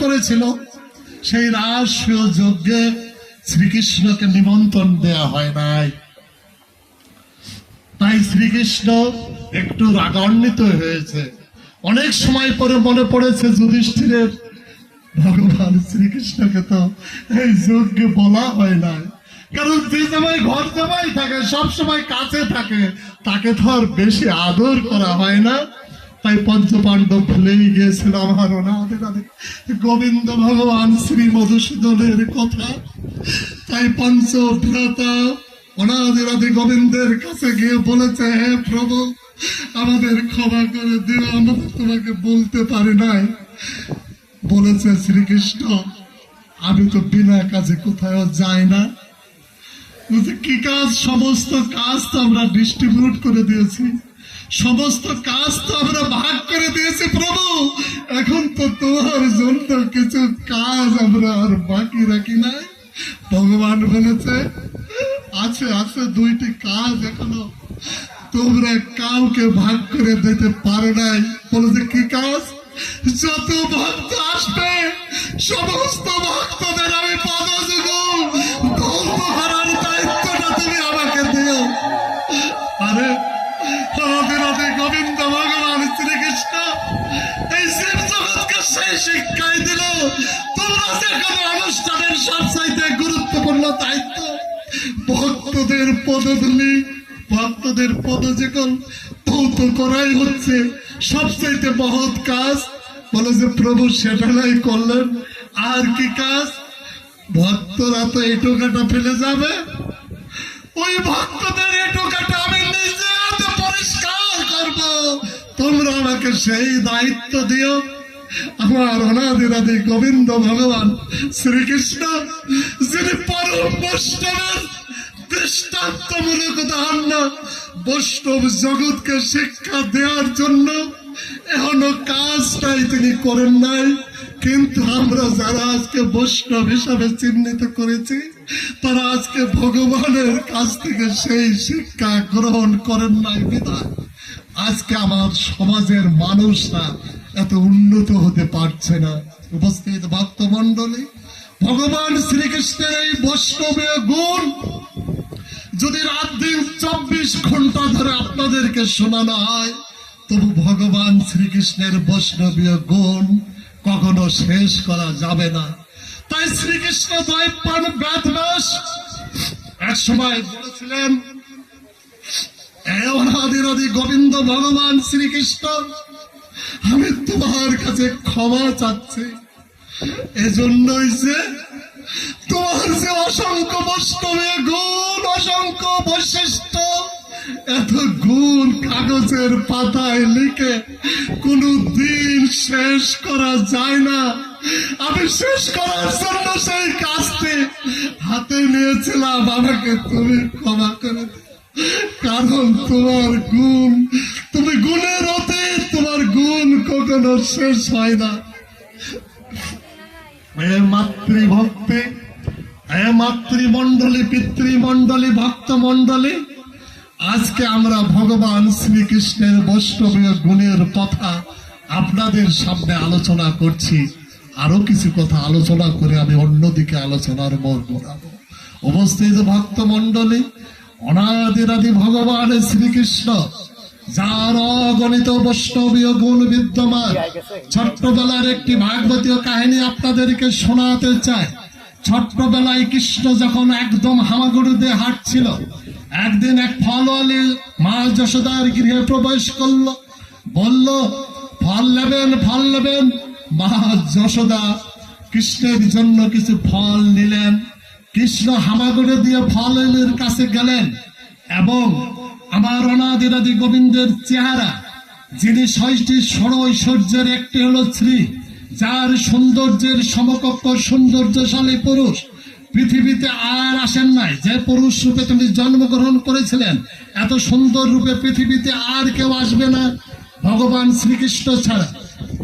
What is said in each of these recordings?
করেছিল সেই রাষ্ট্রীয় যজ্ঞে শ্রীকৃষ্ণকে নিমন্ত্রণ দেয়া হয় নাই। তাই শ্রীকৃষ্ণ একটু রাগান্বিত হয়েছে। অনেক সময় পরে মনে পড়েছে যুধিষ্ঠিরের ভগবান শ্রীকৃষ্ণকে তো এই যজ্ঞে বলা হয় না, কারণ যে সময় ঘর জামাই থাকে, সব সময় কাছে থাকে, তাকে তো আর বেশি আদর করা হয় না। তাই পঞ্চপাণ্ডব ভুলেই গিয়েছিল আমার অনাদি গোবিন্দ ভগবান শ্রী মধুসূদনের কথা। তাই পঞ্চভ্রাতা অনাদি গোবিন্দের কাছে গিয়ে বলেছে, হে প্রভু, আমাদের ক্ষমা করে দিও, আমরা তোমাকে বলতে পারি নাই। বলেছে শ্রীকৃষ্ণ, আমি তো বিনা কাজে কোথাও যাই না। কি কাজ? সমস্ত কাজ তো আমরা ডিস্ট্রিবিউট করে দিয়েছি, সমস্ত কাজ তো আমরা ভাগ করে দিয়েছি প্রভু। এখন তো তোমার জন্য কিছু কাজ আমরা আর বাকি রাখি নাই। ভগবান বলেছে, আছে আছে দুইটি কাজ এখনো তোমরা কাউকে ভাগ করে দিতে পারো নাই। বলেছে কি কাজ? যত ভক্ত আসবে সমস্ত ভক্তদের আমি পদযুগল ধৌত করার দায়িত্বটা তুমি আমাকে দিও। আরে রাধে গোবিন্দ ভগবান শ্রীকৃষ্ণ এই শিব জগৎকে সেই শিক্ষাই দিল, তোমরা যে কোনো অনুষ্ঠানের সবচাইতে গুরুত্বপূর্ণ দায়িত্ব ভক্তদের পদধূলি, ভক্তদের পদযুগল ধৌত করাই হচ্ছে সবচাইতে মহৎ কাজ। বলে যে প্রভু সেটাই করলেন, আর কি কাজ? ভক্তরা তো এই টোকাটা ফেলে যাবে, ওই ভক্তদের এই টোকাটা আমি নিজে হাতে পরিষ্কার করব। তোমরা আমাকে সেই দায়িত্ব দিও। আমার অনাদি গোবিন্দ ভগবান শ্রীকৃষ্ণ, যিনি পরম বৈষ্ণবের দৃষ্টান্তমূলক উদাহরণ, বৈষ্ণব জগৎকে শিক্ষা দেওয়ার জন্য এখনো কাজটাই তিনি করেন নাই। কিন্তু আমরা যারা আজকে বৈষ্ণব হিসাবে চিহ্নিত করেছি, তারা আজকে ভগবানের কাছ থেকে সেই শিক্ষা গ্রহণ করেন নাই বিধায় আজকে আমার সমাজের মানুষরা এত উন্নত হতে পারছে না। উপস্থিত ভক্তমণ্ডলী, ভগবান শ্রীকৃষ্ণের এই বৈষ্ণবীয় গুণ যদি রাত দিন 24 ঘন্টা ধরে আপনাদেরকে শোনানো হয়, তবু ভগবান শ্রীকৃষ্ণের বৈষ্ণবীয় গুণ কখনো শেষ করা যাবে না। তাই শ্রীকৃষ্ণ দ্বৈপায়ন বেদব্যাস এক সময় বলেছিলেন, অনাদি গোবিন্দ ভগবান শ্রীকৃষ্ণ, আমি তোমার কাছে ক্ষমা চাচ্ছি। এজন্যই যে তোমার যে অসংখ্য বৈষ্ণবীয় গুণ, অসংখ্য বৈশিষ্ট্য, এত গুণ কাগজের পাতায় লিখে কোনো দিন শেষ করা যায় না। আমি শেষ করার জন্য সেই কাজটি হাতে নিয়েছিলাম, আমাকে তুমি ক্ষমা করে দাও। কারণ তোমার গুণ, তুমি গুণের অতীত, তোমার গুণ কখনো শেষ হয় না। মাতৃভক্তি, মাতৃমণ্ডলী, পিতৃমণ্ডলী, ভক্তমণ্ডলী, আজকে আমরা ভগবান শ্রীকৃষ্ণের বৈষ্ণবীয় গুণের কথা আপনাদের সামনে আলোচনা করছি। আরো কিছু কথা আলোচনা করে আমি অন্যদিকে আলোচনার মোড় ঘোরাবো। উপস্থিত ভক্তমণ্ডলী, অনাদি ভগবান শ্রীকৃষ্ণ, যার অগণিত বৈষ্ণবীয় গুণ বিদ্যমান, ছোট্টবেলার একটি ভাগবতীয় কাহিনী আপনাদেরকে শোনাতে চাই। ছোট্টবেলায় কৃষ্ণ যখন একদম হামাগুড়ি দিয়ে হাঁটছিল, একদিন এক ফলওয়ালি মা যশোদার গৃহে প্রবেশ করলো, বলল, ফল নেবেন, ফল নেবেন। মা যশোদা কৃষ্ণের জন্য কিছু ফল নিলেন। কৃষ্ণ হামাগুড়ি দিয়ে ফলের কাছে গেলেন এবং আমার অনাদি গোবিন্দের চেহারা, যিনি 6টি ষড়ৈশ্বর্যের একটি হলো শ্রী, যার সৌন্দর্যের সমকক্ষ সৌন্দর্যশালী পুরুষ পৃথিবীতে আর আসেন নাই। যে পুরুষ রূপে তিনি জন্মগ্রহণ করেছিলেন, এত সুন্দর রূপে পৃথিবীতে আর কেউ আসবে না ভগবান শ্রীকৃষ্ণ ছাড়া।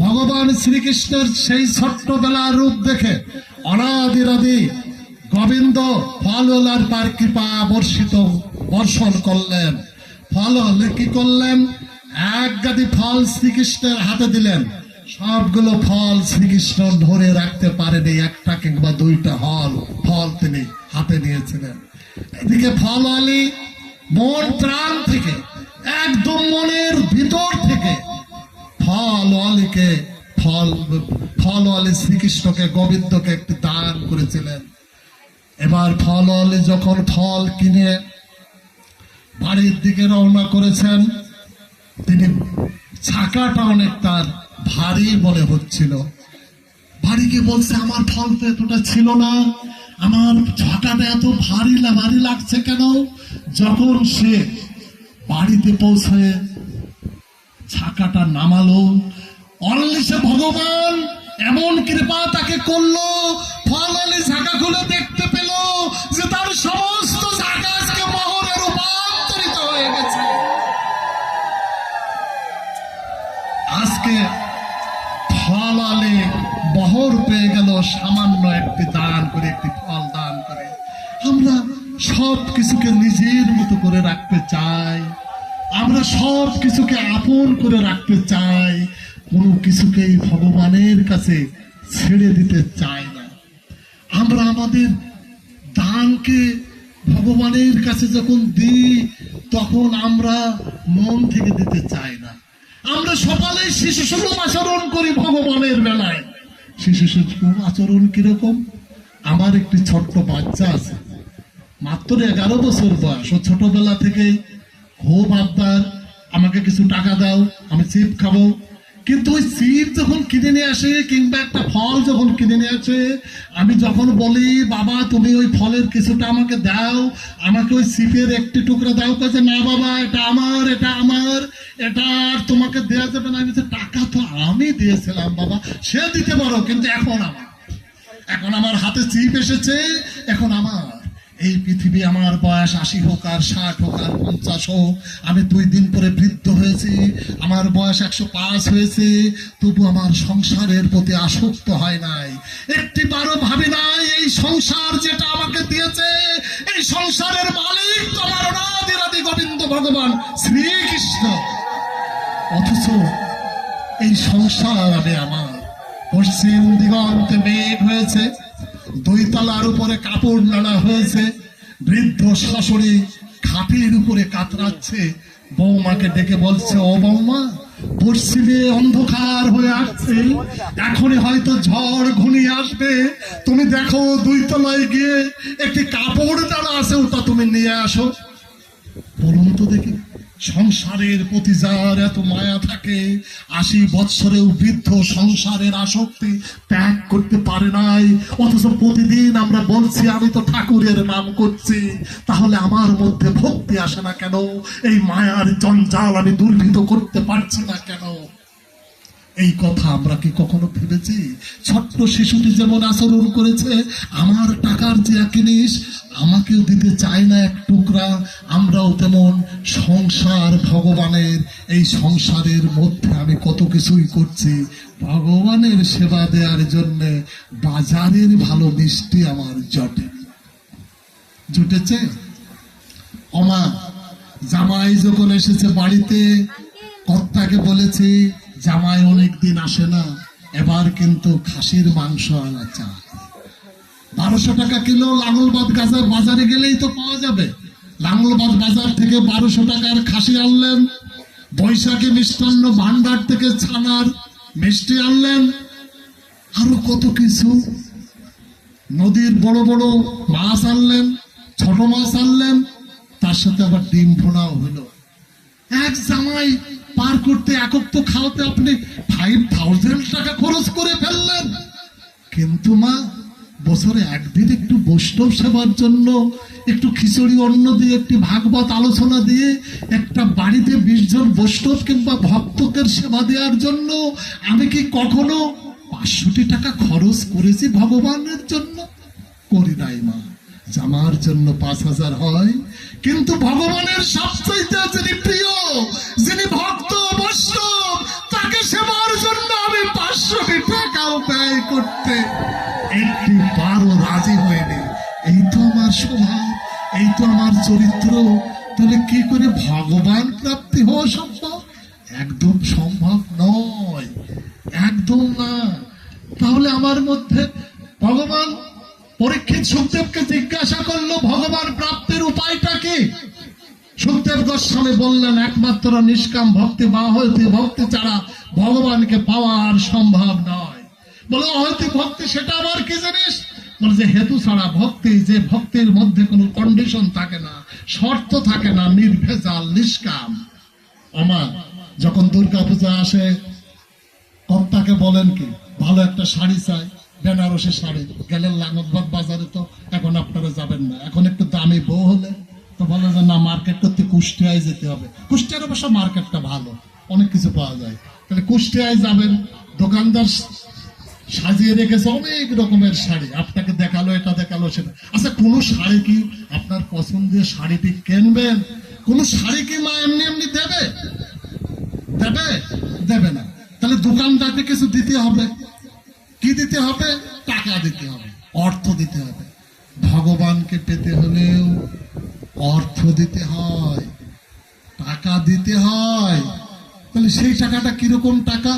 ভগবান শ্রীকৃষ্ণের সেই ছোট্টবেলার রূপ দেখে অনাদি গোবিন্দ ফলওয়ালার পার কৃপা বর্ষণ করলেন। ফল হলে কি করলেন? এক গাদি ফল শ্রীকৃষ্ণের হাতে দিলেন। সবগুলো ফল শ্রীকৃষ্ণ ধরে রাখতে পারেনি, একটা কিংবা দুইটা ফল তিনি হাতে নিয়েছিলেন। এদিকে ফল আলী মন প্রাণ থেকে, একদম মনের ভিতর থেকে ফল আলী শ্রীকৃষ্ণকে, গোবিন্দকে একটি দান করেছিলেন। এবার ফল আলী যখন ফল কিনে বাড়ির দিকে রওনা করেছেন, তিনি ছাকাটা অনেক তার ভারী মনে হচ্ছিল। বাড়ি গিয়ে বলছে, আমার ফল তো এতটা ছিল না, আমার ছাকাটা এত ভারী লাগছে কেন? যখন সে বাড়িতে পৌঁছে ছাকাটা নামালো, অলরেডি সে ভগবান এমন কৃপা তাকে করলো, ফল আলী ছাকা খুলে দেখতে পেল যে তার সমস্ত ছাকা আজকে মোহরে রূপান্তরিত হয়ে গেছে। আজকে ফল আলী বহর পেয়ে গেল সামান্য একটি দান করে, একটি ফল দান করে। আমরা সব কিছুকে নিজের মতো করে রাখতে চাই, আমরা সব কিছুকে আপন করে রাখতে চাই, কোনো কিছুকেই ভগবানের কাছে ছেড়ে দিতে চাই না। আমরা আমাদের দানকে ভগবানের কাছে যখন দিই, তখন আমরা মন থেকে দিতে চাই না। আমরা সকালে শিশু সুলভ আচরণ করি ভগবানের বেলায়। শিশু সুলভ আচরণ কিরকম? আমার একটি ছোট্ট বাচ্চা আছে, মাত্র 11 বছর বয়স। ও ছোটবেলা থেকে খুব আবদার, আমাকে কিছু টাকা দাও, আমি চিপ খাবো। কিন্তু ওই চিপ যখন কিনে নিয়ে আসে কিংবা একটা ফল যখন কিনে নিয়ে আসে, আমি যখন বলি বাবা তুমি ওই ফলের কিছুটা আমাকে দাও, আমাকে ওই চিপের একটি টুকরা দাও, কাছে না বাবা এটা আমার, এটা আমার, এটা আর তোমাকে দেওয়া যাবে না। আমি বলছি, টাকা তো আমি দিয়েছিলাম বাবা, সে দিতে পারো, কিন্তু এখন আমার হাতে চিপ এসেছে, এখন আমার। এই পৃথিবী আমার বয়স 80 হোক আর 60 হোক আর 50 হোক, আমি 2 দিন পরে বৃদ্ধ হয়েছি, আমার বয়স 105 হয়েছে, তবু আমার সংসারের প্রতি আসক্ত হয় নাই, একটি বারো ভাবি নাই এই সংসার যেটা আমাকে দিয়েছে, এই সংসারের মালিক তো আমার অনাদি গোবিন্দ ভগবান শ্রীকৃষ্ণ। অথচ এই সংসার আমার। পশ্চিম দিগন্তে মেঘ হয়েছে, 2 তলার উপরে কাপড় নাড়া হয়েছে, বৃদ্ধ শাশুড়ি খাটের উপরে কাতরাচ্ছে, বৌমাকে ডেকে বলছে, ও বৌমা, পশ্চিমে অন্ধকার হয়ে আসছে, এখনই হয়তো ঝড় ঘনিয়ে আসবে, তুমি দেখো 2 তলায় গিয়ে একটি কাপড় নাড়া আছে, ওটা তুমি নিয়ে আসো। বলুন তো দেখি, সংসারের প্রতি যার এত মায়া থাকে, 80 বৎসরেও বৃদ্ধ সংসারের আসক্তি ত্যাগ করতে পারে নাই, অথচ প্রতিদিন আমরা বলছি আমি তো ঠাকুরের নাম করছি, তাহলে আমার মধ্যে ভক্তি আসে না কেন? এই মায়ার জঞ্জাল আমি দুর্ভিত করতে পারছি না কেন? এই কথা আমরা কি কখনো ভেবেছি? ছোট্ট শিশুটি যেমন আচরণ করেছে, আমার টাকার যে এক জিনিস আমাকেও দিতে চায় না এক টুকরা, আমরাও তেমন সংসার ভগবানের, এই সংসারের মধ্যে আমি কত কিছুই করছি ভগবানের সেবা দেওয়ার জন্য। বাজারের ভালো মিষ্টি আমার জুটেছে। ওমা, জামাই যখন এসেছে বাড়িতে, কর্তাকে বলেছি জামাই অনেকদিন আসে না, এবার কিন্তু খাসির মাংস আনা চাই। 1200 টাকা কিলো লাঙ্গলবাদ বাজারে গেলেই তো পাওয়া যাবে। লাঙ্গলবাদ বাজার থেকে 1200 টাকার খাসি আনলেন, বৈশাখী মিষ্টান্ন ভান্ডার থেকে ছানার মিষ্টি আনলেন, আরো কত কিছু, নদীর বড় বড় মাছ আনলেন, ছোট মাছ আনলেন, তার সাথে আবার ডিম ভোনাও হলো। এক জামাই পার করতে, একক তো খাওয়াতে আপনি 5000 টাকা খরচ করে ফেললেন। কিন্তু মা, বছরে একদিন একটু বৈষ্ণব সেবার জন্য, একটু খিচুড়ি অন্ন দিয়ে, একটি ভাগবত আলোচনা দিয়ে, একটা বাড়িতে 20 জন বৈষ্ণব কিংবা ভক্তদের সেবা দেওয়ার জন্য আমি কি কখনো 500 টাকা খরচ করেছি ভগবানের জন্য? করি নাই মা। জামার জন্য 5000 হয়, কিন্তু ভগবানের সবচাইতে যিনি প্রিয়, যিনি ভক্ত বৈষ্ণব, তাকে সেবার জন্য আমি 500 টাকাও ব্যয় করতে একটি বারো রাজি হয়নি। এই তো আমার স্বভাব, এই তো আমার চরিত্র। তাহলে কি করে ভগবান প্রাপ্তি হওয়া সম্ভব? একদম সম্ভব নয়, একদম গোস্বামী বললেন একমাত্র নিষ্কাম ভক্তি বা অহৈতুক ভক্তি ছাড়া ভগবানকে পাওয়া আর সম্ভব নয়। বলে অহৈতুক ভক্তি সেটা আবার কি জিনিস? বলে যে হেতু ছাড়া ভক্তি, যে ভক্তির মধ্যে কোনো কন্ডিশন থাকে না, শর্ত থাকে না, নির্ভেজাল নিষ্কাম। আমার যখন দুর্গা পূজা আসে কর্তাকে বলেন কি ভালো একটা শাড়ি চাই, বেনারসি শাড়ি, গেলেন লাঙ্গলবাগ বাজারে, তো এখন আপনারা যাবেন না, এখন একটু দামি বউ হলে তো বলে যে না মার্কেট করতে কুষ্টিয়ায় যেতে হবে। কুষ্টিয়ার অবশ্য মার্কেটটা ভালো, অনেক কিছু পাওয়া যায়। তাহলে কুষ্টিয়ায় যাবেন, দোকানদার সাজিয়ে রেখেছে অনেক রকমের শাড়ি, আপনাকে দেখালো এটা দেখালো সেটা। আচ্ছা কোন শাড়ি কি আপনার পছন্দের শাড়িটি কিনবেন? কোন শাড়ি কি মা এমনি এমনি দেবে? দেবে? দেবে না। তাহলে দোকানদারকে কিছু দিতে হবে। কি দিতে হবে? টাকা দিতে হবে, অর্থ দিতে হবে। ভগবানকে পেতে হলেও অর্থ দিতে হয়, টাকা দিতে হয়। তাহলে সেই টাকাটা কিরকম টাকা?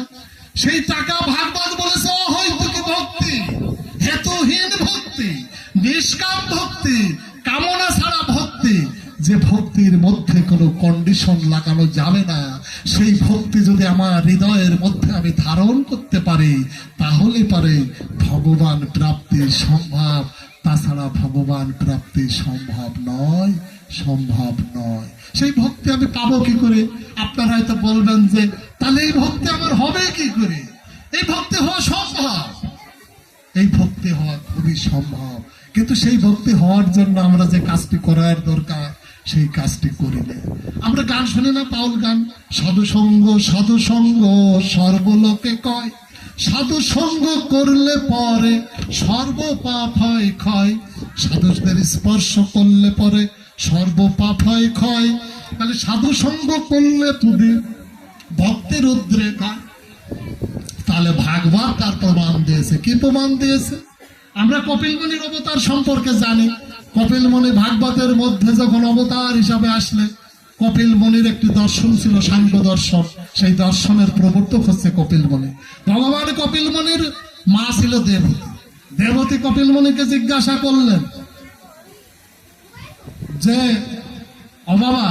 সেই টাকা ভাগবত বলেছে অহৈতুক ভক্তি, হেতুহীন ভক্তি, নিষ্কাম ভক্তি, কামনা ছাড়া ভক্তি। যে ভক্তির মধ্যে কোনো কন্ডিশন লাগানো যাবে না, সেই ভক্তি যদি আমার হৃদয়ের মধ্যে আমি ধারণ করতে পারি তাহলে পারে ভগবান প্রাপ্তি সম্ভব। তাছাড়া ভগবান প্রাপ্তি সম্ভব নয়, সম্ভব নয়। সেই ভক্তি আমি পাবো কি করে? আপনারা হয়তো বলবেন যে তাহলে এই ভক্তি আমার হবে কি করে? এই ভক্তি হওয়া সম্ভব, এই ভক্তি হওয়া খুবই সম্ভব। কিন্তু সেই ভক্তি হওয়ার জন্য আমরা যে কাজটি করার দরকার সেই কাজটি করি না। আমরা গান শুনি না, পাউল গান, সাধু সঙ্গ সাধু সঙ্গ সর্বলোকে কয়, সাধু সঙ্গ করলে পরে সর্ব পাপ হয় ক্ষয়, সাধুদের স্পর্শ করলে পরে সর্ব পাপ হয় ক্ষয়। তাহলে সাধু সঙ্গ করলে তুই ভক্তের উদ্রেক হয়। তাহলে ভাগবত তার প্রমাণ দিয়েছে। কি প্রমাণ দিয়েছে? আমরা কপিল মুনির অবতার সম্পর্কে জানি। কপিল মুনি ভাগবতের মধ্যে যখন অবতার হিসাবে আসলেন, কপিল মুনির একটি দর্শন ছিল সাংখ্য দর্শন, সেই দর্শনের প্রবর্তক হচ্ছে কপিল মুনি। ভগবান কপিল মুনির মা ছিল দেবতী। দেবতী কপিল মুনিকে জিজ্ঞাসা করলেন যে ও বাবা,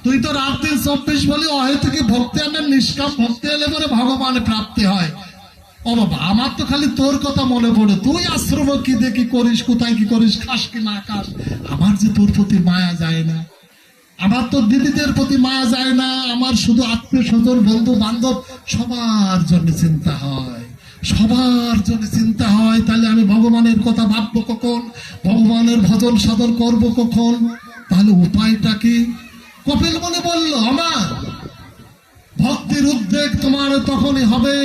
তুই তো রাত দিন 24 বলি অহেতুকি ভক্তি আনেন, নিষ্কাম ভক্তি এলে পরে ভগবান প্রাপ্তি হয়। ও বাবা, আমার তো খালি তোর কথা মনে পড়ে, তুই আশ্রম কি দেখি করিস, কোথায় কি করিস, খাস কি না খাস, আমার যে তোর প্রতি মায়া যায় না, আমার তো দিদিদের প্রতি মায়া যায় না, আমার শুধু আত্মীয় স্বজন বন্ধু বান্ধব সবার জন্য চিন্তা হয়, সবার জন্য চিন্তা হয়। তাহলে আমি ভগবানের কথা ভাববো কখন? ভগবানের ভজন সাধন করবো কখন? তাহলে উপায়টা কি? কপিল মুনি বলল, আমার ভক্তির উদ্বেগ তোমার তখনই হবে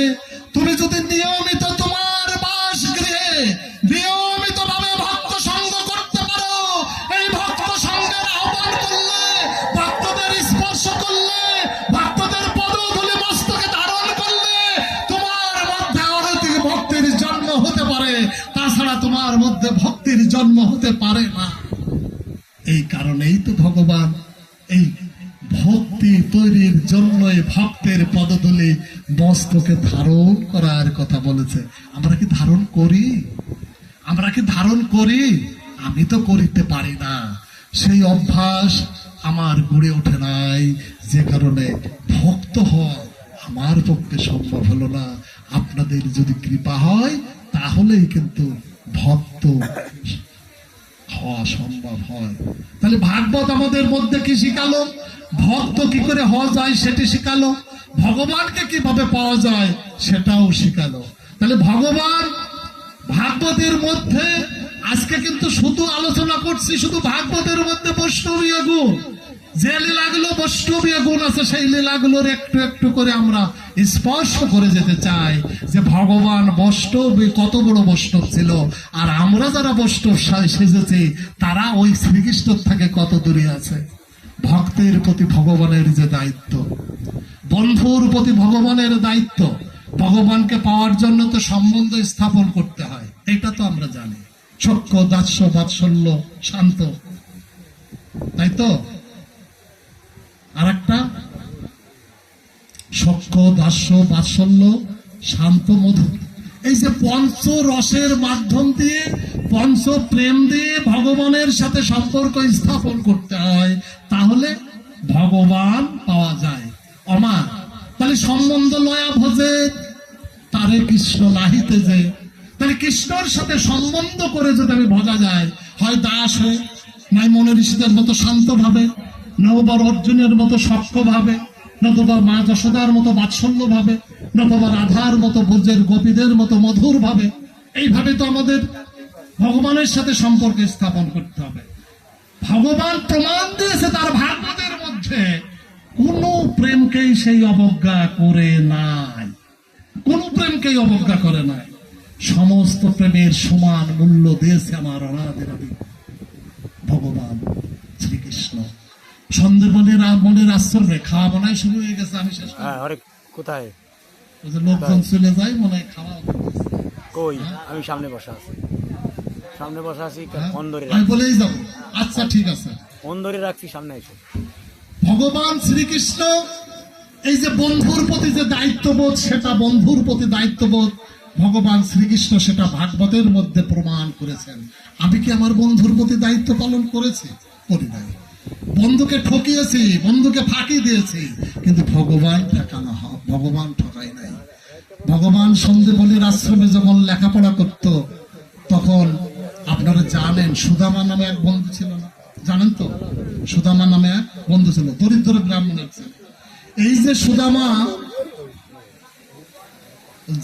তুমি যদি নিয়মিত তোমার বাসগৃহে নিয়মিত ভাবে ভক্ত সঙ্গ করতে পারো। এই ভক্ত সঙ্গের আহ্বান করলে, ভক্তদের স্পর্শ করলে, ভক্তদের পদধূলি মস্তকে ধারণ করলে তোমার মধ্যে অনৈতিক ভক্তির জন্ম হতে পারে, তাছাড়া তোমার মধ্যে ভক্তির জন্ম হতে পারে না। এই কারণেই তো ভগবান এই ভক্তি তৈরির জন্য ভক্তের পদধূলি মস্তকে ধারণ করার কথা বলেছে। আমরা কি ধারণ করি? আমরা কি ধারণ করি? আমি তো করিতে পারি না, সেই অভ্যাস আমার গড়ে ওঠে নাই, যে কারণে ভক্ত হওয়া আমার পক্ষে সম্ভব হলো না। আপনাদের যদি কৃপা হয় তাহলেই কিন্তু ভক্ত হওয়া সম্ভব হয়। তাহলে ভাগবত আমাদের মধ্যে কি শিখালো? ভক্ত কি করে হওয়া যায় সেটি শিখালো, ভগবানকে কিভাবে পাওয়া যায় সেটাও শিখালো। তাহলে ভগবান ভাগবতের মধ্যে আজকে কিন্তু শুধু আলোচনা করছি শুধু ভাগবতের মধ্যে বৈষ্ণবীয় গুণ, যে লীলাগুলো বৈষ্ণবীয় গুণ আছে সেই লীলাগুলোর একটু একটু করে আমরা স্পর্শ করে যেতে চাই, যে ভগবান বৈষ্ণব কত বড় বৈষ্ণব ছিল, আর আমরা যারা বৈষ্ণব সেজেছি তারা ওই শ্রীকৃষ্ণর থেকে কত দূরে আছে। ভক্তের প্রতি ভগবানের যে দায়িত্ব, বন্ধুর প্রতি ভগবানের দায়িত্ব, ভগবানকে পাওয়ার জন্য তো সম্বন্ধ স্থাপন করতে হয়, এটা তো আমরা জানি। সখ্য দাস্য বাৎসল্য শান্ত, তাই তো? আর একটা সখ্য দাস্য বাৎসল্য শান্ত মধুর, এই যে পঞ্চ রসের মাধ্যম দিয়ে, পঞ্চ প্রেম দিয়ে ভগবানের সাথে সম্পর্ক স্থাপন করতে হয়, তাহলে ভগবান পাওয়া যায়। আমার তাহলে সম্বন্ধ লয়া ভজে তারে কৃষ্ণ নাহিতে যে, তাহলে কৃষ্ণর সাথে সম্বন্ধ করে যদি আমি ভজা যায়, হয় দাস হয়ে, নাই মনের ঋষিদের মতো শান্ত ভাবে, নববার অর্জুনের মতো শক্ত ভাবে, নতুবা মা যশোদার মতো বাৎসল্য ভাবে, নতুবা রাধার মতো ব্রজের গোপীদের মতো মধুর ভাবে। এইভাবে তো আমাদের ভগবানের সাথে সম্পর্ক স্থাপন করতে হবে। ভগবান প্রমাণ দিয়েছে তার ভাগবতের মধ্যে কোন প্রেমকেই সেই অবজ্ঞা করে নাই, কোন প্রেমকেই অবজ্ঞা করে নাই। সমস্ত প্রেমের সমান মূল্য দিয়েছে আমার অনাদির আদি ভগবান শ্রীকৃষ্ণ। সন্দেহ মনের আশ্রমে খাওয়া মনে শুরু হয়ে গেছে। আমি শেষ কোথায় লোকজন চলে যায়, মনে হয় খাওয়া কই, আমি সামনে বসা আছি, সামনে বসা আছি, আমি বলেই যাবো। আচ্ছা ঠিক আছে, অন্দরে রাখছি, সামনে এসে। ভগবান শ্রীকৃষ্ণ এই যে বন্ধুর প্রতি যে দায়িত্ববোধ, সেটা বন্ধুর প্রতি দায়িত্ববোধ ভগবান শ্রীকৃষ্ণ সেটা ভাগবতের মধ্যে প্রমাণ করেছেন। আমি কি আমার বন্ধুর প্রতি দায়িত্ব পালন করেছি? করি নাই। বন্ধুকে ঠকিয়েছি, বন্ধুকে ফাঁকি দিয়েছি, কিন্তু ভগবান ঠকানো ভগবান ঠকাই নাই। ভগবান সন্দেবলীর আশ্রমে যখন লেখাপড়া করত, তখন আপনারা জানেন সুদামা নামে এক বন্ধু ছিল না? জানেন তো, সুদামা নামে এক বন্ধু ছিল, দরিদ্র ব্রাহ্মণের ছেলে। এই যে সুদামা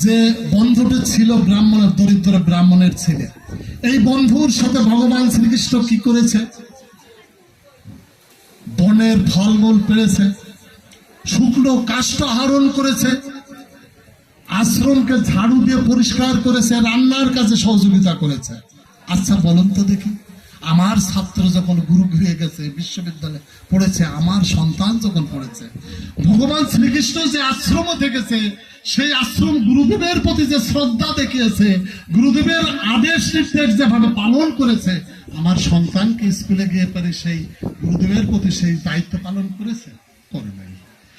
যে বন্ধুটি ছিল ব্রাহ্মণের, দরিদ্র ব্রাহ্মণের ছেলে, এই বন্ধুর সাথে ভগবান শ্রীকৃষ্ণ কি করেছে? বনের ফলমূল পেড়েছে, শুকনো কাষ্ঠ আহরণ করেছে, আশ্রমকে ঝাড়ু দিয়ে পরিষ্কার করেছে, রান্নার কাজে সহযোগিতা করেছে। আচ্ছা বলুন তো দেখি, আমার ছাত্র যখন গুরু ঘুরিয়ে গেছে, বিশ্ববিদ্যালয়ে পড়েছে, আমার সন্তান যখন পড়েছে, ভগবান শ্রীকৃষ্ণ যে আশ্রম থেকেছে, সেই আশ্রম গুরুদেবের প্রতি যে শ্রদ্ধা দেখিয়েছে, গুরুদেবের আদেশ নির্দেশ যেভাবে পালন করেছে, আমার সন্তানকে স্কুলে গিয়ে পারে সেই গুরুদেবের প্রতি সেই দায়িত্ব পালন করেছে? করে নাই।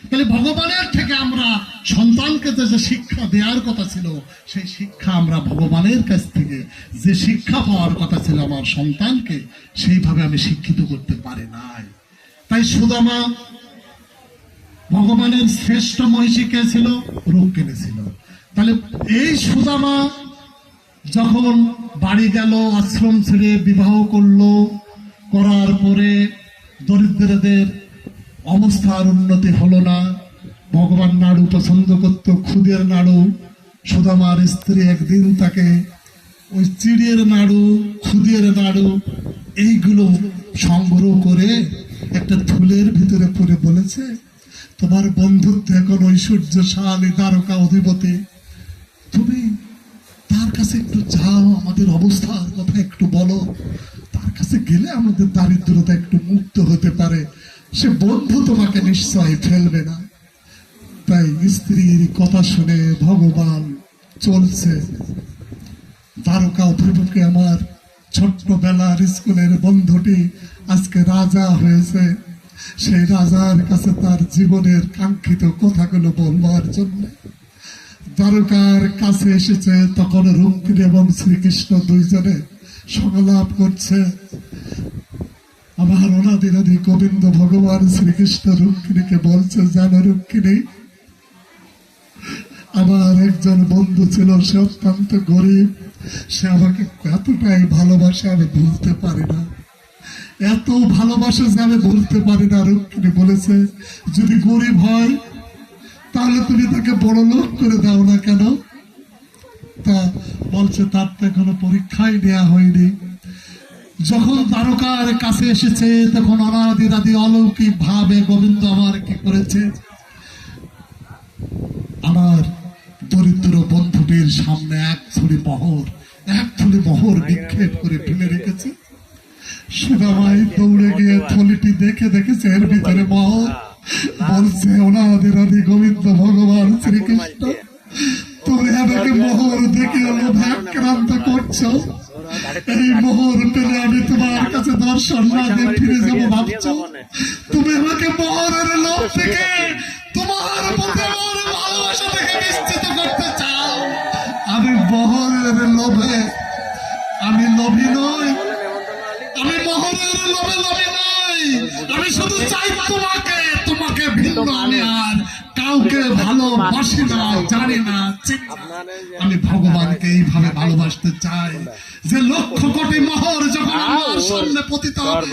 তাহলে ভগবানের থেকে আমরা সন্তানকে যে শিক্ষা দেওয়ার কথা ছিল, সেই শিক্ষা আমরা ভগবানের কাছ থেকে যে শিক্ষা পাওয়ার কথা ছিল আমার সন্তানকে, সেইভাবে আমি শিক্ষিত করতে পারি নাই। তাই সুদামা ভগবানের শ্রেষ্ঠ মহিষী কে ছিল? রুক্মিণী ছিল। তাহলে এই সুদামা যখন বাড়ি গেল, আশ্রম ছেড়ে বিবাহ করলো, করার পরে দরিদ্রদের অবস্থার উন্নতি হলো না। ভগবান নাড়ু পছন্দ করত, খুদের নাড়ু। সুদামার স্ত্রী একদিন তাকে ওই চিড়ের নাড়ু, খুদের নাড়ু এইগুলো সংগ্রহ করে একটা থুলের ভিতরে পরে বলেছে, তোমার বন্ধুত্ব এখন ঐশ্বর্যশালী দ্বারকা অধিপতি, তুমি তার কাছে একটু যাও, আমাদের অবস্থার কথা একটু বলো, তার কাছে গেলে আমাদের দারিদ্রতা একটু মুক্ত হতে পারে, সে বন্ধু তোমাকে নিশ্চয় ফেলবে না। তাই স্ত্রীর কথা শুনে ভগবান চলছে দ্বারকা অধিপতি। আমার ছোট্টবেলার স্কুলের বন্ধুটি আজকে রাজা হয়েছে, সেই রাজার কাছে তার জীবনের কাঙ্ক্ষিত কথাগুলো বলবার জন্য দ্বারকার কাছে এসেছে। তখন রুক্মিণী এবং শ্রীকৃষ্ণ দুইজনে সংলাপ করছে। আমার অনাদিরাদি গোবিন্দ ভগবান শ্রীকৃষ্ণ রুক্মিণীকে বলছে, জানো রুক্মিণী, আমার একজন বন্ধু ছিল, সে অত্যন্ত গরিব, সে আমাকে এতটাই ভালোবাসে আমি ভুলতে পারি না, এত ভালোবাসে যে আমি ভুলতে পারি না। রুক্মিণী বলেছে, যদি গরিব হয় তাহলে তুমি তাকে বড় লোক করে দাও না কেন? তা বলছে, তার তো এখনো পরীক্ষাই নেওয়া হয়নি। যখন দ্বারকার কাছে এসেছে, তখন অনাদিরাদি অলৌকিক ভাবে গোবিন্দ আমার কি করেছে, আমার দরিদ্র বন্ধুটির সামনে এক থলি মোহর নিক্ষেপ করে ফেলে রেখেছে। সুদামাই দৌড়ে গিয়ে থলিটি দেখেছে এর ভিতরে মোহর। বলছে, অনাদিরাদি গোবিন্দ ভগবান শ্রীকৃষ্ণ, তুমি আমাকে মোহর দেখে আক্রান্ত করছো, এই মোহর পেলে আমি তোমার কাছে দর্শন না দিয়ে ফিরে যাবো ভাবছো? তুমি আমাকে মোহরের লোভ থেকে, তোমার প্রতি আমার ভালোবাসা থেকে নিশ্চিত করতে চাও? আমি মোহরের লোভে আমি লোভী নই, আমি মোহরের লোভে লোভী নই, আমি শুধু চাই তোমাকে কাউকে ভালোবাসি না, জানি না, চিনি না। আমি ভগবানকে এইভাবে ভালোবাসতে চাই যে লক্ষ কোটি মোহর যখন আমার সামনে পতিত হবে,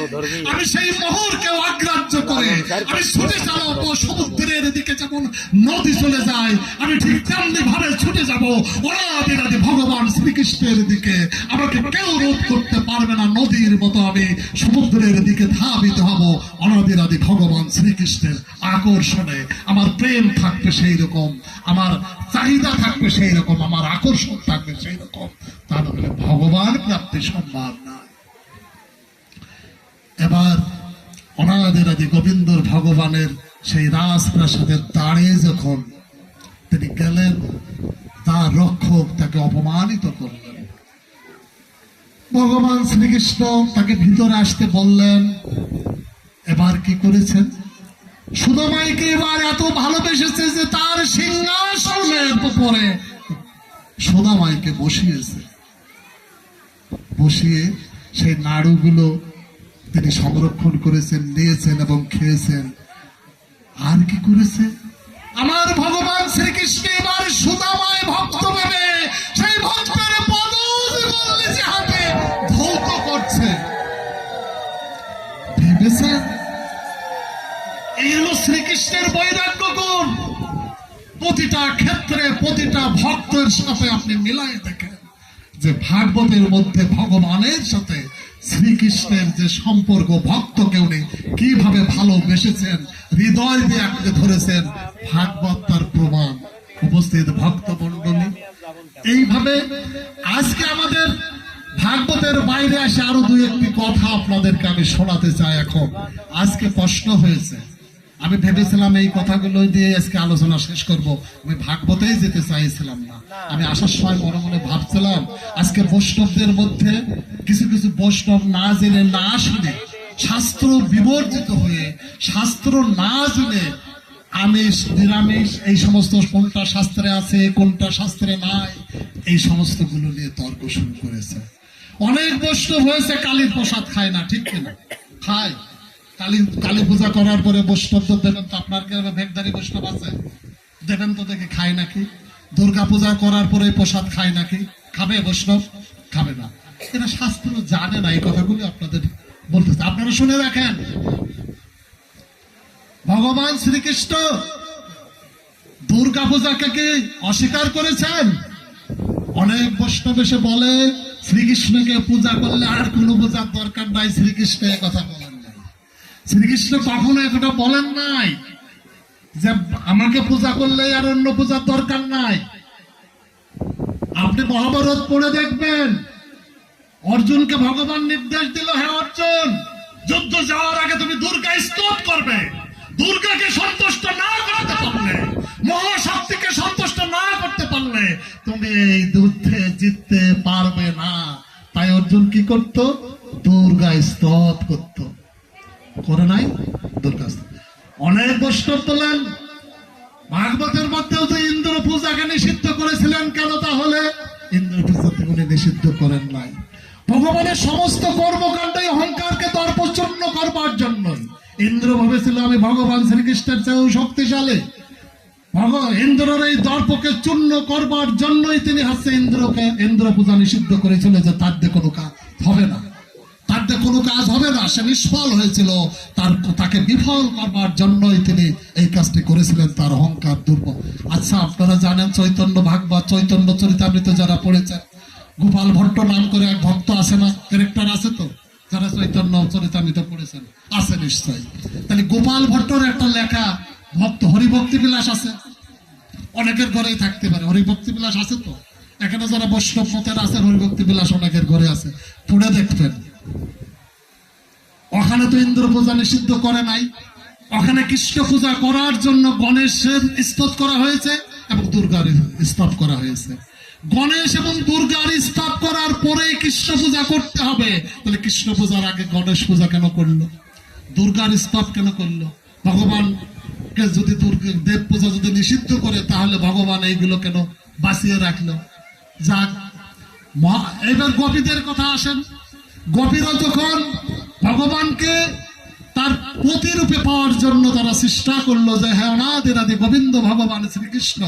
আমি সেই মোহরকে অগ্রাহ্য করে আমি ছুটে যাবো সমুদ্রের দিকে। যেমন নদী চলে যায়, আমি ঠিক তেমনি ভাবে ছুটে যাবো অনাদিরাদি ভগবান শ্রীকৃষ্ণের দিকে। আমাকে কেউ রোধ করতে পারবে না। নদীর মতো আমি সমুদ্রের দিকে ধাবিত হব অনাদিরাদি ভগবান শ্রীকৃষ্ণের আকর্ষণে। আমার প্রেম থাকবে সেই রকম, আমার চাহিদা থাকবে সেই রকম, আমার আকর্ষণ থাকবে সেই রকম। তা নাহলে ভগবান প্রাপ্তি সম্ভব না। এবার অনাদিরাদি গোবিন্দর ভগবানের সেই রাজপ্রাসাদের দাঁড়িয়ে যখন তিনি গেলেন, তার রক্ষক তাকে অপমানিত করলেন। ভগবান শ্রীকৃষ্ণ তাকে ভিতরে আসতে বললেন। এবার কি করেছেন? সুদামাইকে এবার এত ভালোবেসেছে যে তার সিংহাসনের উপরে সুদামাইকে বসিয়েছে। বসিয়ে সেই নাড়ুগুলো তিনি সংরক্ষণ করেছেন, নিয়েছেন এবং খেয়েছেন। আর কি করেছে? আমার ভগবান শ্রীকৃষ্ণ এবার সুদামায় ভক্ত ভেবে সেই ভক্তের পদযুগল নিজে হাতে ধৌত করছে। ভেবেছেন এই হলো শ্রীকৃষ্ণের বৈরাগ্য গুণ। প্রতিটা ক্ষেত্রে প্রতিটা ভক্তের সাথে আপনি মিলাই দেখেন যে ভাগবতের মধ্যে ভগবানের সাথে শ্রীকৃষ্ণের যে সম্পর্ক, ভক্তকে উনি কিভাবে ভালোবেসেছেন, হৃদয় দিয়ে আঁকড়ে ধরেছেন। ভাগবত তার প্রমাণ। উপস্থিত ভক্ত মন্ডলী, এইভাবে আজকে আমাদের ভাগবতের বাইরে আসে আরো দুই একটি কথা আপনাদেরকে আমি শোনাতে চাই। এখন আজকে প্রশ্ন হয়েছে, আমি ভেবেছিলাম এই কথাগুলো দিয়ে আজকে আলোচনা শেষ করব। আমি ভাগবতেই যেতে চাইছিলাম না। আমি আসার সময় মনে মনে ভাবছিলাম আজকে বৈষ্ণবদের মধ্যে কিছু কিছু বৈষ্ণব না জেনে না শুনে, শাস্ত্র বিবর্জিত হয়ে, শাস্ত্র না জেনে আমিষ নিরামিষ এই সমস্ত কোনটা শাস্ত্রে আছে কোনটা শাস্ত্রে নাই এই সমস্ত গুলো নিয়ে তর্ক শুরু করেছে। অনেক বৈষ্ণব হয়েছে কালীর প্রসাদ খায় না, ঠিক কিনা? খায়। কালী পূজা করার পরে বৈষ্ণব তো দেবেন। তো আপনার কি ভেগধারী বৈষ্ণব আছে? দেবেন তো দেখে খায় নাকি? দুর্গা পূজা করার পরে প্রসাদ খায় নাকি? খাবে বৈষ্ণব? খাবে না। এরা শাস্ত্র জানে না। এই কথাগুলো আপনাদের বলতেছে, আপনারা শুনে রাখেন। ভগবান শ্রীকৃষ্ণ দুর্গা পূজাকে কি অস্বীকার করেছেন? অনেক বৈষ্ণব এসে বলে শ্রীকৃষ্ণকে পূজা করলে আর কোনো পূজার দরকার নাই। শ্রীকৃষ্ণ কথা বলেন নাই। শ্রীকৃষ্ণ কখনো এটা বলেন নাই যে আমাকে পূজা করলে আর অন্য পূজার দরকার নাই। আপনি মহাভারত পড়ে দেখবেন, অর্জুনকে ভগবান নির্দেশ দিল, হে অর্জুন, যুদ্ধ যাওয়ার আগে তুমি দুর্গা স্তব করবে। দুর্গাকে সন্তুষ্ট না করতে পারলে, মহাশক্তিকে সন্তুষ্ট না করতে পারলে তুমি এই যুদ্ধে জিততে পারবে না। তাই অর্জুন কি করত? দুর্গা স্তব করত। করে নাই? দুর্গা স্তব। অনেক বৈষ্ণব তোলেন ভাগবতের মধ্যেও তো ইন্দ্র পূজাকে নিষিদ্ধ করেছিলেন। কেন তাহলে? ইন্দ্র পূজাকে উনি নিষিদ্ধ করেন নাই। ভগবানের সমস্ত কর্মকাণ্ডই অহংকারকে দর্পচূর্ণ করবার জন্যই। ইন্দ্র ভেবেছিল আমি ভগবান শ্রীকৃষ্ণের চেয়েও শক্তিশালী। ইন্দ্রের এই দর্পকে চূর্ণ করবার জন্যই তিনি হচ্ছে ইন্দ্র পূজা নিষিদ্ধ করেছিল, যে তার দিয়ে কোনো কাজ হবে না, তার দিয়ে কোনো কাজ হবে না। সে নিষ্ফল হয়েছিল। তাকে বিফল করবার জন্যই তিনি এই কাজটি করেছিলেন। তার অহংকার দুর্বল। আচ্ছা, আপনারা জানেন চৈতন্য ভাগবত, চৈতন্য চরিতামৃত যারা পড়েছেন, গোপাল ভট্ট নাম করে এক ভক্ত আছে না? ক্যারেক্টার আছে তো? যারা চৈতন্য চরিতামৃত পড়েছেন আছে নিশ্চয়ই। তাহলে গোপাল ভট্টর একটা লেখা ভক্ত হরিভক্তি বিলাস আছে। অনেকের ঘরেই থাকতে পারে হরিভক্তি বিলাস, আছে তো? এখানে যারা বৈষ্ণব মতের আছে হরিভক্তি বিলাস অনেকের ঘরে আছে, পড়ে দেখবেন। ওখানে তো ইন্দ্র পূজা নিষিদ্ধ করে নাই। ওখানে কৃষ্ণ পূজা করার জন্য গণেশের স্তব করা হয়েছে এবং দুর্গার স্তব করা হয়েছে। গণেশ এবং দুর্গার স্তব করার পরেই কৃষ্ণ পূজা করতে হবে। তাহলে কৃষ্ণ পূজার আগে গণেশ পূজা কেন করলো? দুর্গার স্তব কেন করলো? ভগবানকে যদি দেব পূজা যদি নিষিদ্ধ করে, তাহলে ভগবান এইগুলো কেন বাঁচিয়ে রাখলো? যাক, এবার গোপীদের কথা আসেন। গোপীরা যখন ভগবানকে তার প্রতিরূপে পাওয়ার জন্য তারা চেষ্টা করলো যে হ্যাঁ অনাদিরাদি গোবিন্দ ভগবান শ্রীকৃষ্ণ,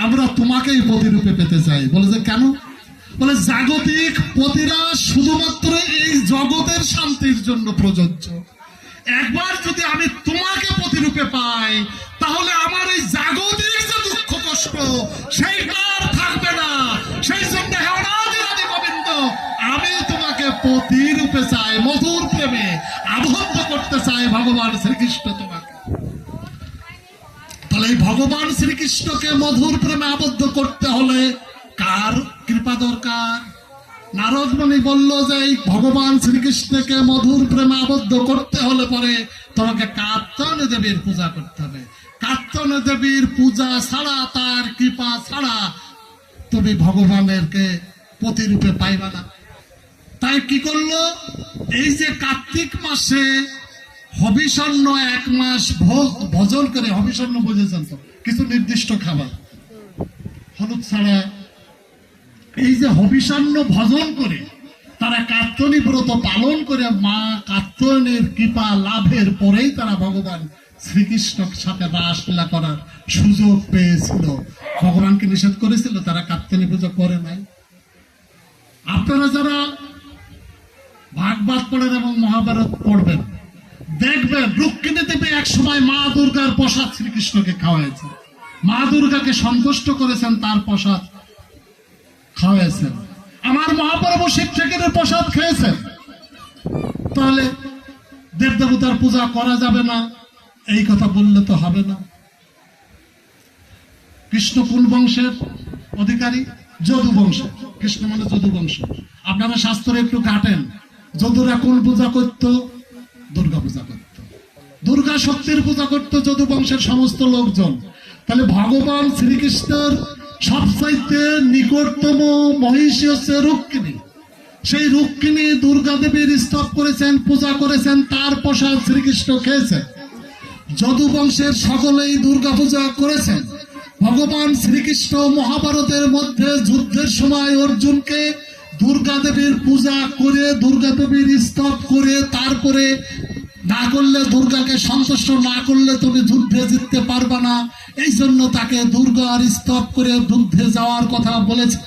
আমরা তোমাকেই প্রতিরূপে পেতে চাই। বলে যে কেন? বলে জাগতিক পতিরা শুধুমাত্র এই জগতের শান্তির জন্য প্রযোজ্য। একবার যদি আমি তোমাকে প্রতিরূপে পাই, তাহলে আমার এই জাগতিক যে দুঃখ কষ্ট সেইটা আর থাকবে না। সেই জন্য হে অনাদিরাদি গোবিন্দ, আমি তোমাকে প্রতিরূপে চাই, মধুর প্রেমে আবদ্ধ করতে চাই ভগবান শ্রীকৃষ্ণ তোমাকে। তাহলে এই ভগবান শ্রীকৃষ্ণকে মধুর প্রেমে আবদ্ধ করতে হলে কার কৃপা দরকার? নারদ মুনি বলল যে এই ভগবান শ্রীকৃষ্ণকে মধুর প্রেমে আবদ্ধ করতে হলে পরে তোমাকে কাত্যায়নী দেবীর পূজা করতে হবে। কাত্যায়নী দেবীর পূজা ছাড়া, তার কৃপা ছাড়া তুমি ভগবানেরকে প্রতিরূপে পাইবা না। তাই কি করলো? এই যে কার্তিক মাসে হবিষণ্য এক মাস ভোজন করে, হবিষণ্য বুঝেছেন তো, কিছু নির্দিষ্ট খাবার হলুদ ছাড়া, এই যে হবিষণ্য ভজন করে তারা কাত্যায়নী ব্রত পালন করে মা কাত্যায়নীর কৃপা লাভের পরেই তারা ভগবান শ্রীকৃষ্ণের সাথে রাসলীলা করার সুযোগ পেয়েছিল। ভগবানকে নিষেধ করেছিল, তারা কাত্যায়নী পুজো করে নাই। আপনারা যারা ভাগবত পড়েন এবং মহাভারত পড়বেন, দেখবেন রুক্মিণী দেবী এক সময় মা দুর্গার প্রসাদ শ্রীকৃষ্ণকে খাওয়াইছে, মা দুর্গাকে সন্তুষ্ট করেছেন, তার প্রসাদ খাওয়াইছেন। আমার মহাপ্রভু শিব ঠাকুরের প্রসাদ খেয়েছেন। তাহলে দেবদেবতার পূজা করা যাবে না এই কথা বললে তো হবে না। কৃষ্ণ কোন বংশের অধিকারী? যদু বংশ। কৃষ্ণ মানে যদু বংশ। আপনারা শাস্ত্রে একটু ঘাটেন, যদুরা কোন পূজা করত? দুর্গা পূজা করত, দুর্গা শক্তির পূজা করত যদু বংশের সমস্ত লোকজন। তাহলে ভগবান শ্রীকৃষ্ণের সবচাইতে নিকটতম মহিষী হচ্ছে রুক্মিণী। সেই রুক্মিণী দুর্গা দেবীর স্তব করেছেন, পূজা করেছেন, তার প্রসাদ শ্রীকৃষ্ণ খেয়েছেন। যদু বংশের সকলেই দুর্গা পূজা করেছেন। ভগবান শ্রীকৃষ্ণ মহাভারতের মধ্যে যুদ্ধের সময় অর্জুনকে দুর্গা দেবীর পূজা করে, দুর্গা দেবীর স্তব করে, তারপরে না করলে, দুর্গাকে সন্তুষ্ট না করলে তুমি যুদ্ধে জিততে পারবে না, এই জন্য তাকে দুর্গার স্তব করে যুদ্ধে যাওয়ার কথা বলেছে।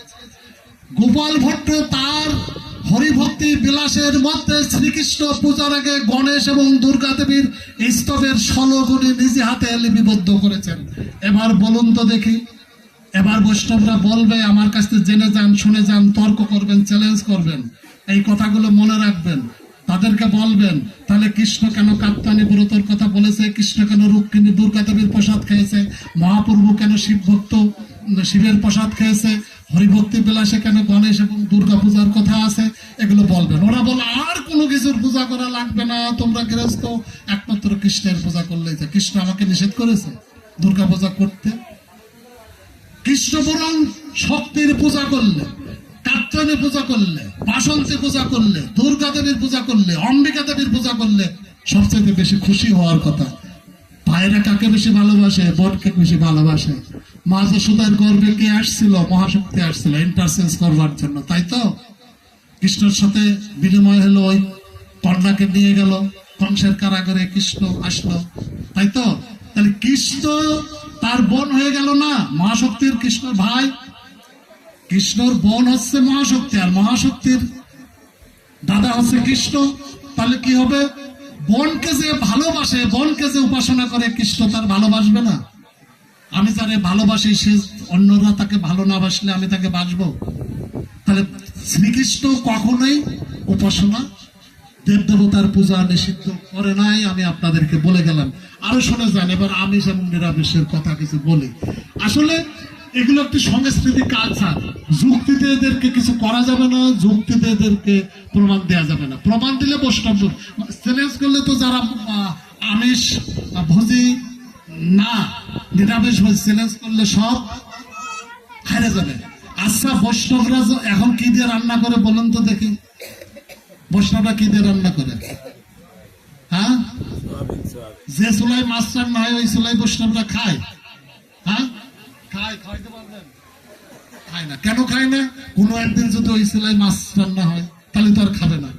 গোপাল ভট্ট তার হরিভক্তি বিলাসের মধ্যে শ্রীকৃষ্ণ পূজার আগে গণেশ এবং দুর্গা দেবীর স্তবের ষোলগুণী নিজে হাতে লিপিবদ্ধ করেছেন। এবার বলুন তো দেখি, এবার বৈষ্ণবরা বলবে, আমার কাছে জেনে যান, শুনে যান, তর্ক করবেন, চ্যালেঞ্জ করবেন, এই কথাগুলো মনে রাখবেন, তাদেরকে বলবেন তাহলে কৃষ্ণ কেন কাত্যায়নী ব্রতর কথা বলেছে, কৃষ্ণ কেন রুক্মিণী দুর্গা দেবীর প্রসাদ খেয়েছে, মহাপ্রভু কেন শিবের প্রসাদ খেয়েছে, হরিভক্তি বিলাসে কেন গণেশ এবং দুর্গা পূজার কথা আছে, এগুলো বলবেন। ওরা বলে আর কোনো কিছুর পূজা করা লাগবে না, তোমরা গৃহস্থ একমাত্র কৃষ্ণের পূজা করলেই। কৃষ্ণ আমাকে নিষেধ করেছে দুর্গা পূজা করতে? কৃষ্ণ বরং শক্তির পূজা করলে, কাত্যায়নী পূজা করলে, বাসন্তী পূজা করলে, দুর্গা দেবীর পূজা করলে, অম্বিকা দেবীর পূজা করলে সবচেয়ে বেশি খুশি হওয়ার কথা। ভাইরা কাকে বেশি ভালোবাসে? বোনকে বেশি ভালোবাসে। মা যশোদার গর্ভে কে আসছিল? মহাশক্তি আসছিল ইন্টারচেঞ্জ করবার জন্য, তাই তো? কৃষ্ণের সাথে বিনিময় হলো, ওই কন্যাকে নিয়ে গেল কংসের কারাগারে, কৃষ্ণ আসলো, তাই তো? তাহলে কৃষ্ণ তার বোন হয়ে গেল না মহাশক্তির? কৃষ্ণর ভাই, কৃষ্ণর বোন হচ্ছে মহাশক্তি, আর মহাশক্তির দাদা হচ্ছে কৃষ্ণ। তাহলে কি হবে? বোনকে যে ভালোবাসে, বোনকে যে উপাসনা করে, কৃষ্ণ তার ভালোবাসবে না? আমি যারে ভালোবাসি, সে অন্যরা তাকে ভালো না বাসলে আমি তাকে বাসবো? তাহলে শ্রীকৃষ্ণ কখনোই উপাসনা, দেবদেবতার পূজা নিষিদ্ধ করে নাই, আমি আপনাদেরকে বলে গেলাম। আরো শুনে যান। এবার আমিষ এবং নিরামিষের কথা কিছু বলি। আসলে এগুলো একটি সংস্কৃতি, কালচার। যুক্তিতে এদেরকে কিছু করা যাবে না, যুক্তিতে এদেরকে প্রমাণ দেওয়া যাবে না। প্রমাণ দিলে বৈষ্ণব চ্যালেঞ্জ করলে তো যারা আমিষ ভোজি না, নিরামিষ ভোজি চ্যালেঞ্জ করলে সব হারে যাবে। আচ্ছা, বৈষ্ণবরা এখন কি দিয়ে রান্না করে বলুন তো দেখি? বৈষ্ণবরা কি দিয়ে রান্না করে? হ্যাঁ, যে চুলাই মাছ রান্না হয় ওই চুলাই বৈষ্ণবরা খায়। হ্যাঁ, খাইতে পারবেন? খায় না। কেন খায় না? কোনো একদিন যদি ওই চুলাই মাছ রান্না হয় তাহলে তো আর খাবে না।